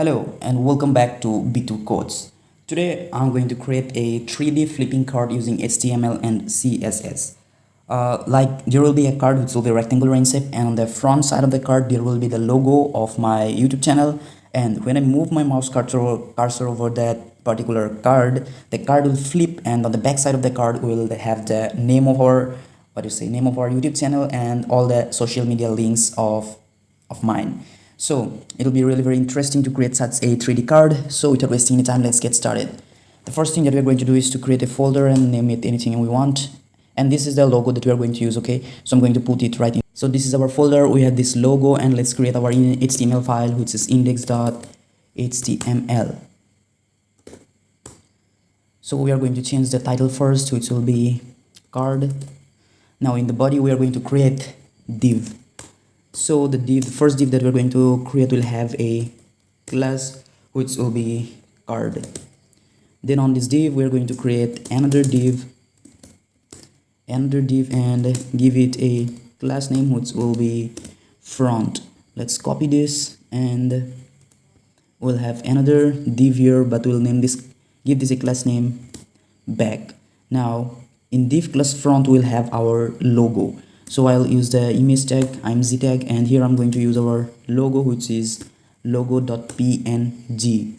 Hello and welcome back to B2 Codes. Today I'm going to create a 3D flipping card using HTML and CSS. Like there will be a card which will be rectangular in shape, and on the front side of the card there will be the logo of my YouTube channel, and when I move my mouse cursor over that particular card, the card will flip, and on the back side of the card will have the name of our name of our YouTube channel and all the social media links of mine. So it'll be really very interesting to create such a 3D card. So without wasting any time, let's get started. The first thing that we're going to do is to create a folder and name it anything we want. And this is the logo that we are going to use, okay? So I'm going to put it right in. So this is our folder. We have this logo, and let's create our HTML file, which is index.html. So we are going to change the title first, which will be card. Now in the body, we are going to create div. So the first div that we're going to create will have a class which will be card. Then on this div we're going to create another div and give it a class name which will be front. Let's copy this and we'll have another div here, but we'll give this a class name back. Now in div class front we'll have our logo. So I'll use the image tag, img tag, and here I'm going to use our logo, which is logo.png.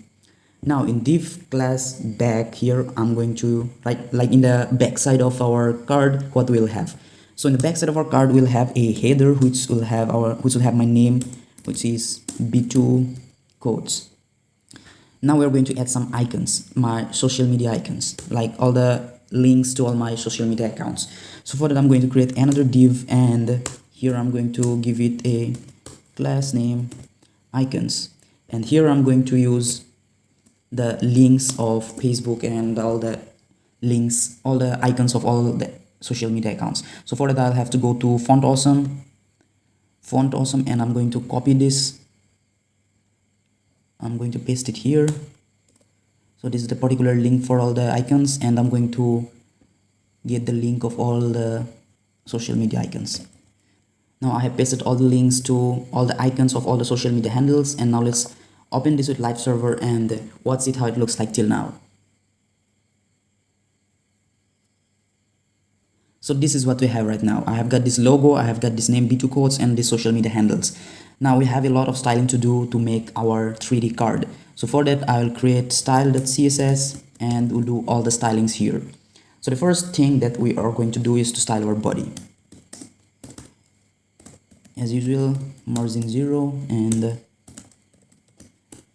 Now in div class back here, I'm going to like in the back side of our card, what we'll have. So in the back side of our card, we'll have a header which will have my name, which is B2 Codes. Now we're going to add some icons, my social media icons, like all the links to all my social media accounts. So for that I'm going to create another div, and here I'm going to give it a class name icons, and here I'm going to use the links of Facebook and all the links, all the icons of all the social media accounts. So for that I'll have to go to font awesome, and I'm going to copy this. I'm going to paste it here. So this is the particular link for all the icons, and I'm going to get the link of all the social media icons. Now I have pasted all the links to all the icons of all the social media handles, and now let's open this with live server and watch it how it looks like till now. So this is what we have right now. I have got this logo, I have got this name B2 Codes, and this social media handles. Now we have a lot of styling to do to make our 3D card. So for that I will create style.css and we'll do all the stylings here. So the first thing that we are going to do is to style our body. As usual, margin 0 and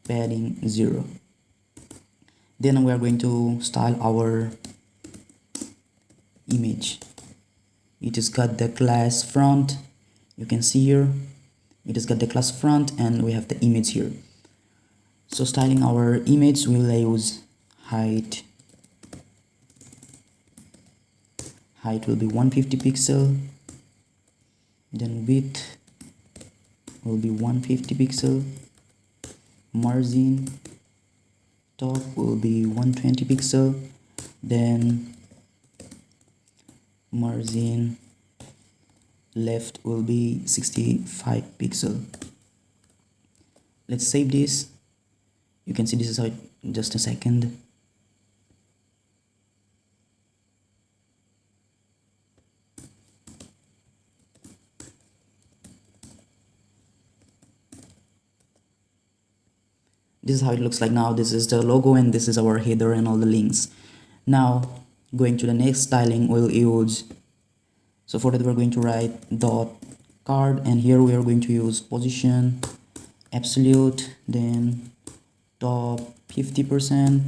padding 0. Then we are going to style our image. It has got the class front. You can see here it has got the class front, and we have the image here. So styling our image, we'll use height will be 150 pixel, then width will be 150 pixel, margin top will be 120 pixel, then margin left will be 65 pixel. Let's save this. You can see this is how just a second. This is how it looks like now. This is the logo, and this is our header and all the links. Now going to the next styling, we'll use, so for that we're going to write dot card, and here we are going to use position absolute, then top 50%,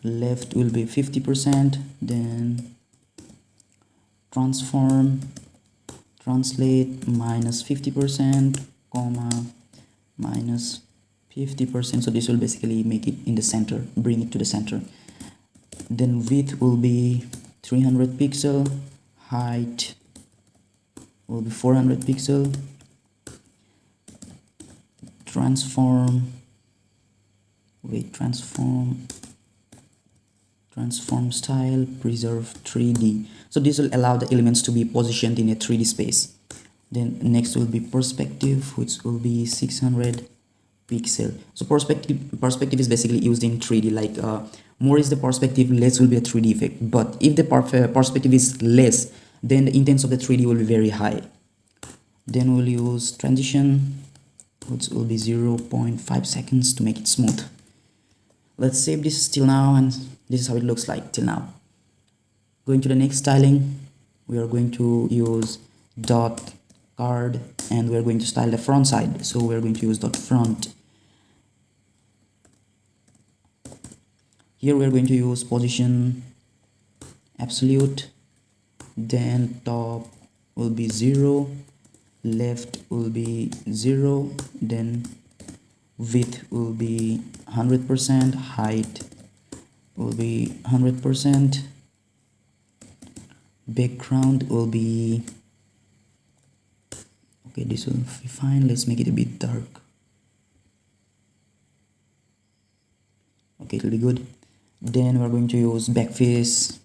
left will be 50%, then translate minus 50%, comma minus 50%. So this will basically make it in the center, bring it to the center. Then width will be 300 pixel, height will be 400 pixel, transform style, preserve 3D. So this will allow the elements to be positioned in a 3D space. Then next will be perspective, which will be 600 pixel. So perspective is basically used in 3D, like more is the perspective, less will be a 3D effect. But if the perspective is less, then the intensity of the 3D will be very high. Then we'll use transition, which will be 0.5 seconds to make it smooth. Let's save this till now, and this is how it looks like till now. Going to the next styling, we are going to use dot card, and we're going to style the front side. So we're going to use dot front. Here we're going to use position absolute, then top will be 0, left will be 0, then width will be 100%, height will be 100%, background will be, okay, this will be fine. Let's make it a bit dark. Okay, it'll be good. Then we're going to use backface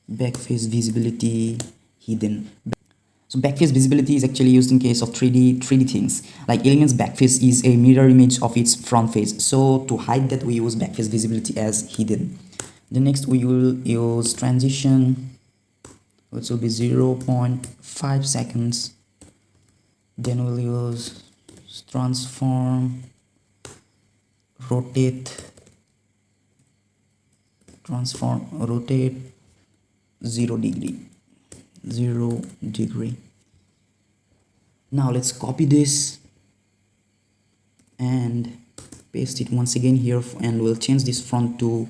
visibility hidden. So backface visibility is actually used in case of 3D things. Like Element's backface is a mirror image of its front face. So to hide that, we use backface visibility as hidden. The next we will use transition, which will be 0.5 seconds. Then we'll use transform, rotate 0 degree. Now let's copy this and paste it once again here, and we'll change this front to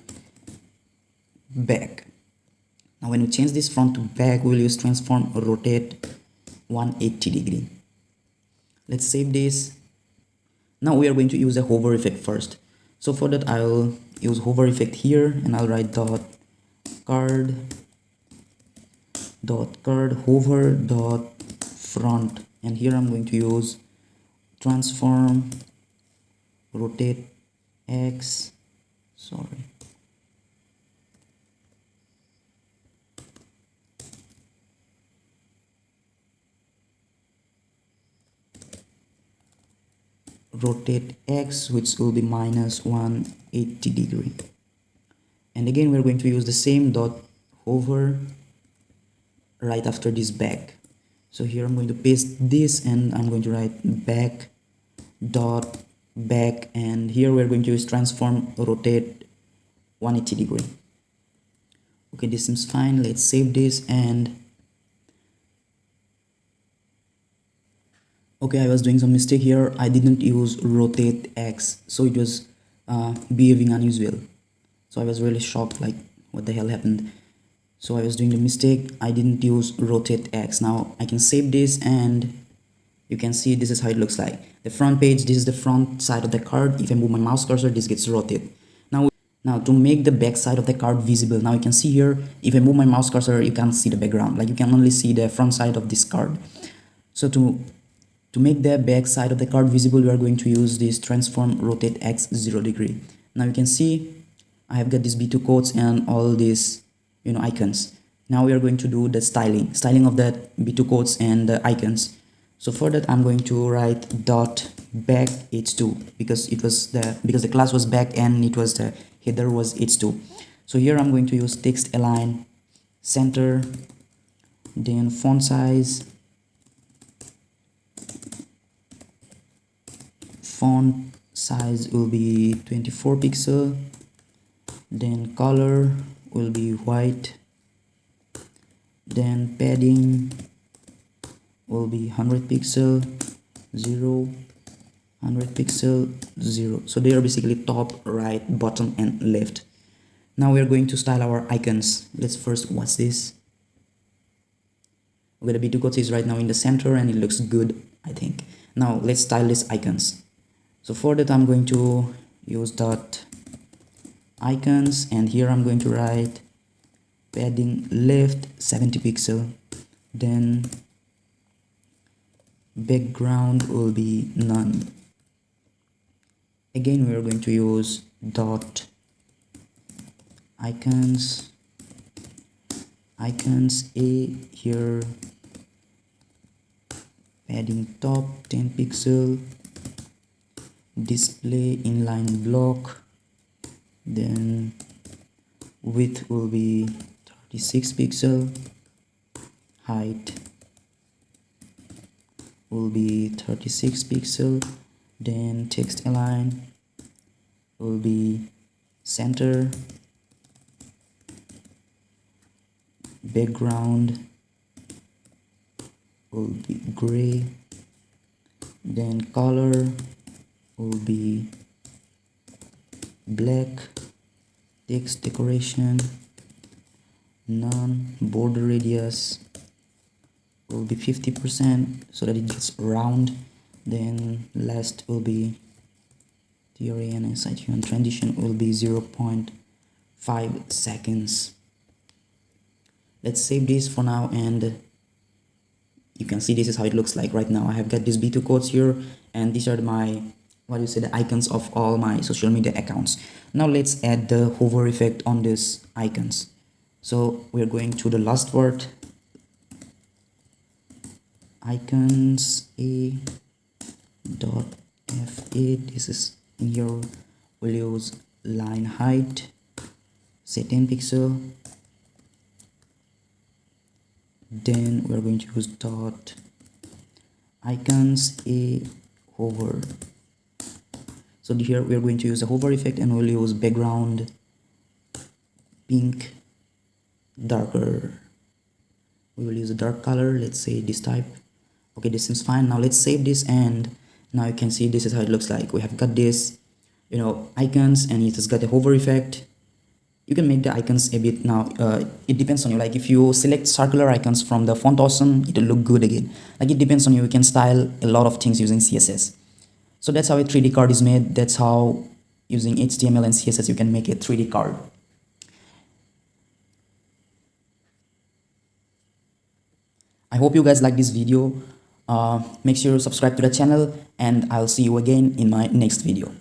back. Now when we change this front to back, we'll use transform, rotate 180 degree. Let's save this. Now we are going to use a hover effect first. So for that, I'll use hover effect here, and I'll write dot card hover dot front, and here I'm going to use transform, rotate X, rotate X, which will be minus 180 degree. And again, we're going to use the same dot hover right after this back. So here I'm going to paste this, and I'm going to write back dot back, and here we're going to use transform, rotate 180 degree. Okay, this seems fine. Let's save this. And okay, I was doing some mistake here. I didn't use rotate X, so it was behaving unusual. So I was really shocked, like what the hell happened. So I was doing the mistake. I didn't use rotate X. Now I can save this, and you can see this is how it looks like. The front page, this is the front side of the card. If I move my mouse cursor, this gets rotated. Now to make the back side of the card visible, now you can see here, if I move my mouse cursor, you can't see the background. Like you can only see the front side of this card. So to make the back side of the card visible, we are going to use this transform, rotate X 0 degree. Now you can see I have got these B2 quotes and all these icons. Now we are going to do the styling of that B2 quotes and the icons. So for that, I'm going to write dot back h2 because the class was back and it was the header was h2. So here I'm going to use text align center, then font size will be 24 pixel, then color will be white, then padding will be 100 pixel 0, 100 pixel 0. So they are basically top, right, bottom and left. Now we are going to style our icons. Let's first watch this. Okay, the B2 quotes is right now in the center and it looks good, I think. Now let's style these icons. So for that, I'm going to use dot icons, and here I'm going to write padding left 70 pixel, then background will be none. Again, we are going to use dot icons A here, padding top 10 pixel, display inline block, then width will be 36 pixel, height will be 36 pixel, then text align will be center, background will be gray, then color will be black, text decoration none, border radius will be 50% so that it gets round, then last will be theory and insight human transition will be 0.5 seconds. Let's save this for now, and you can see this is how it looks like right now. I have got these B2 codes here, and these are my the icons of all my social media accounts. Now let's add the hover effect on these icons. So we're going to the last word, icons a dot f8. This is in here. We'll use line height, say 10 pixel. Then we're going to use dot icons a hover. So here we are going to use a hover effect, and we'll use background pink, darker. We will use a dark color, let's say this type. Okay, this seems fine. Now let's save this, and now you can see this is how it looks like. We have got this, icons, and it has got a hover effect. You can make the icons a bit now. It depends on you. Like if you select circular icons from the font awesome, it will look good again. Like it depends on you. You can style a lot of things using CSS. So that's how a 3D card is made. That's how using HTML and CSS you can make a 3D card. I hope you guys like this video. Make sure you subscribe to the channel, and I'll see you again in my next video.